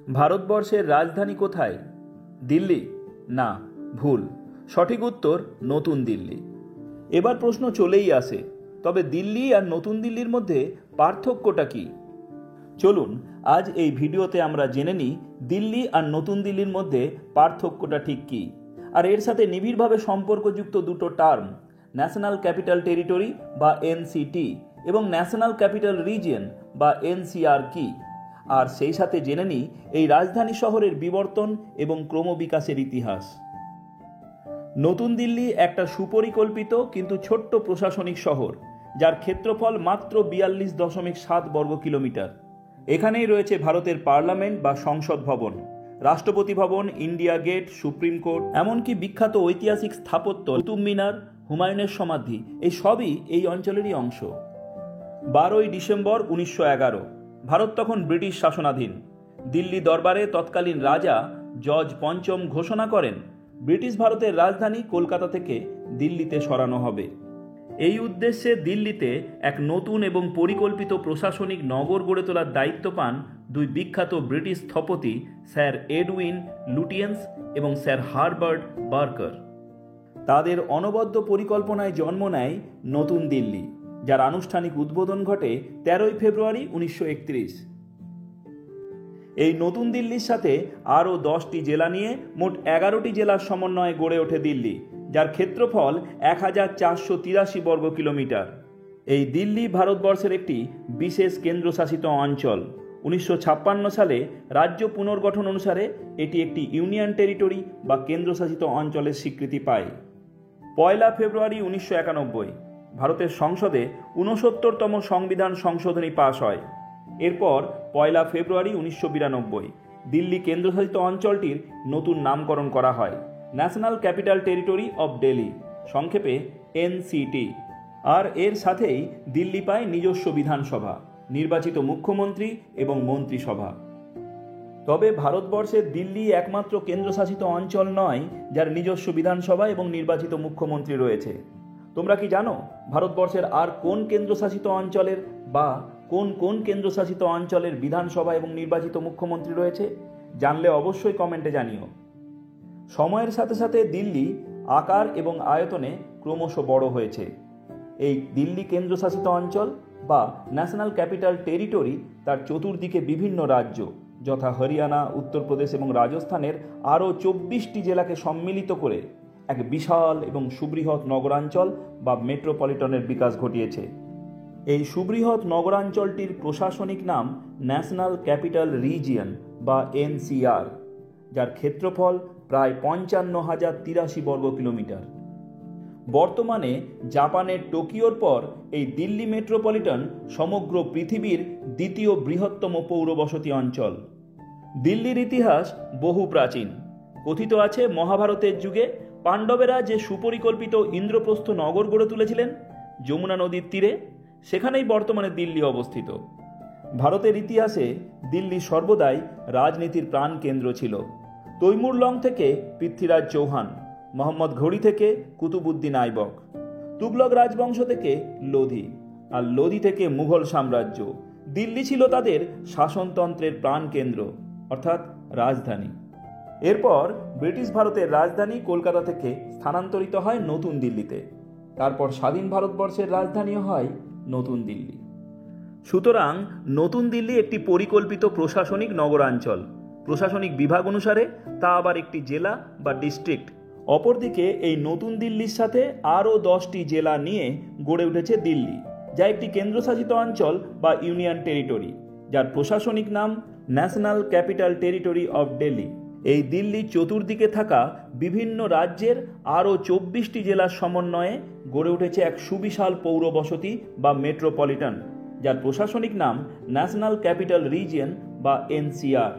ভারতবর্ষের রাজধানী কোথায়? দিল্লি? না, ভুল। সঠিক উত্তর নতুন দিল্লি। এবার প্রশ্ন চলেই আসে, তবে দিল্লি আর নতুন দিল্লির মধ্যে পার্থক্যটা কি? চলুন আজ এই ভিডিওতে আমরা জেনে নিই দিল্লি আর নতুন দিল্লির মধ্যে পার্থক্যটা ঠিক কী, আর এর সাথে নিবিড়ভাবে সম্পর্কযুক্ত দুটো টার্ম, ন্যাশনাল ক্যাপিটাল টেরিটরি বা এনসিটি এবং ন্যাশনাল ক্যাপিটাল রিজিয়ন বা এনসিআর কি, আর সেই সাথে জেনে নিই এই রাজধানী শহরের বিবর্তন এবং ক্রমবিকাশের ইতিহাস। নতুন দিল্লি একটা সুপরিকল্পিত কিন্তু ছোট্ট প্রশাসনিক শহর, যার ক্ষেত্রফল মাত্র 42.7 বর্গ কিলোমিটার। এখানেই রয়েছে ভারতের পার্লামেন্ট বা সংসদ ভবন, রাষ্ট্রপতি ভবন, ইন্ডিয়া গেট, সুপ্রিম কোর্ট, এমনকি বিখ্যাত ঐতিহাসিক স্থাপত্য কুতুব মিনার, হুমায়ুনের সমাধি, এই সবই এই অঞ্চলেরই অংশ। 12ই ডিসেম্বর 1911, ভারত তখন ব্রিটিশ শাসনাধীন। দিল্লি দরবারে তৎকালীন রাজা জর্জ পঞ্চম ঘোষণা করেন ব্রিটিশ ভারতের রাজধানী কলকাতা থেকে দিল্লিতে সরানো হবে। এই উদ্দেশ্যে দিল্লিতে এক নতুন এবং পরিকল্পিত প্রশাসনিক নগর গড়ে তোলার দায়িত্ব পান দুই বিখ্যাত ব্রিটিশ স্থপতি, স্যার এডউইন লুটিয়েন্স এবং স্যার হারবার্ট বার্কার। তাদের অনবদ্য পরিকল্পনায় জন্ম নেয় নতুন দিল্লি, যার আনুষ্ঠানিক উদ্বোধন ঘটে 13ই ফেব্রুয়ারি 1931। এই নতুন দিল্লির সাথে আরও 10টি জেলা নিয়ে মোট 11টি জেলার সমন্বয়ে গড়ে ওঠে দিল্লি, যার ক্ষেত্রফল 1483 বর্গ কিলোমিটার। এই দিল্লি ভারতবর্ষের একটি বিশেষ কেন্দ্রশাসিত অঞ্চল। 1956 সালে রাজ্য পুনর্গঠন অনুসারে এটি একটি ইউনিয়ন টেরিটরি বা কেন্দ্রশাসিত অঞ্চলের স্বীকৃতি পায়। 1 ফেব্রুয়ারি 1991 ভারতের সংসদে 69তম সংবিধান সংশোধনী পাশ হয়। এরপর 1 ফেব্রুয়ারি 1992 দিল্লি কেন্দ্রশাসিত অঞ্চলটির নতুন নামকরণ করা হয়, national capital territory of Delhi, সংক্ষেপে এনসিটি। আর এর সাথেই দিল্লি পায় নিজস্ব বিধানসভা, নির্বাচিত মুখ্যমন্ত্রী এবং মন্ত্রিসভা। তবে ভারতবর্ষের দিল্লি একমাত্র কেন্দ্রশাসিত অঞ্চল নয় যার নিজস্ব বিধানসভা এবং নির্বাচিত মুখ্যমন্ত্রী রয়েছে। তোমরা কি জানো ভারতবর্ষের আর কোন কেন্দ্রশাসিত অঞ্চলের বা কোন কেন্দ্রশাসিত অঞ্চলের বিধানসভা এবং নির্বাচিত মুখ্যমন্ত্রী রয়েছে? জানলে অবশ্যই কমেন্টে জানিও। সময়ের সাথে সাথে দিল্লি আকার এবং আয়তনে ক্রমশ বড় হয়েছে। এই দিল্লি কেন্দ্রশাসিত অঞ্চল বা ন্যাশনাল ক্যাপিটাল টেরিটরি তার চতুর্দিকে বিভিন্ন রাজ্য যথা হরিয়ানা, উত্তরপ্রদেশ এবং রাজস্থানের আরও 24টি জেলাকে সম্মিলিত করে এক বিশাল এবং সুবৃহৎ নগরাঞ্চল বা মেট্রোপলিটনের বিকাশ ঘটিয়েছে। এই সুবৃহৎ নগরাঞ্চলটির প্রশাসনিক নাম ন্যাশনাল ক্যাপিটাল রিজিয়ন বা এনসিআর, যার ক্ষেত্রফল প্রায় 55,083 বর্গ কিলোমিটার। বর্তমানে জাপানের টোকিওর পর এই দিল্লি মেট্রোপলিটন সমগ্র পৃথিবীর দ্বিতীয় বৃহত্তম পৌরবসতি অঞ্চল। দিল্লির ইতিহাস বহু প্রাচীন। কথিত আছে মহাভারতের যুগে পাণ্ডবেরা যে সুপরিকল্পিত ইন্দ্রপ্রস্থ নগর গড়ে তুলেছিলেন যমুনা নদীর তীরে, সেখানেই বর্তমানে দিল্লি অবস্থিত। ভারতের ইতিহাসে দিল্লি সর্বদাই রাজনীতির প্রাণকেন্দ্র ছিল। তৈমুর লং থেকে পৃথ্বীরাজ চৌহান, মোহাম্মদ ঘড়ি থেকে কুতুবউদ্দিন আইবক, তুগলক রাজবংশ থেকে লোধি, আর লোধি থেকে মুঘল সাম্রাজ্য। দিল্লি ছিল তাদের শাসনতন্ত্রের প্রাণকেন্দ্র, অর্থাৎ রাজধানী। এরপর ব্রিটিশ ভারতের রাজধানী কলকাতা থেকে স্থানান্তরিত হয় নতুন দিল্লিতে। তারপর স্বাধীন ভারতবর্ষের রাজধানীও হয় নতুন দিল্লি। সুতরাং নতুন দিল্লি একটি পরিকল্পিত প্রশাসনিক নগরাঞ্চল। প্রশাসনিক বিভাগ অনুসারে তা আবার একটি জেলা বা ডিস্ট্রিক্ট। অপরদিকে এই নতুন দিল্লির সাথে আরও 10টি জেলা নিয়ে গড়ে উঠেছে দিল্লি, যা একটি কেন্দ্রশাসিত অঞ্চল বা ইউনিয়ন টেরিটরি, যার প্রশাসনিক নাম national capital territory of Delhi. এই দিল্লির চতুর্দিকে থাকা বিভিন্ন রাজ্যের আরও 24টি জেলার সমন্বয়ে গড়ে উঠেছে এক সুবিশাল পৌরবসতি বা মেট্রোপলিটন, যার প্রশাসনিক নাম ন্যাশনাল ক্যাপিটাল রিজিয়ন বা এনসিআর।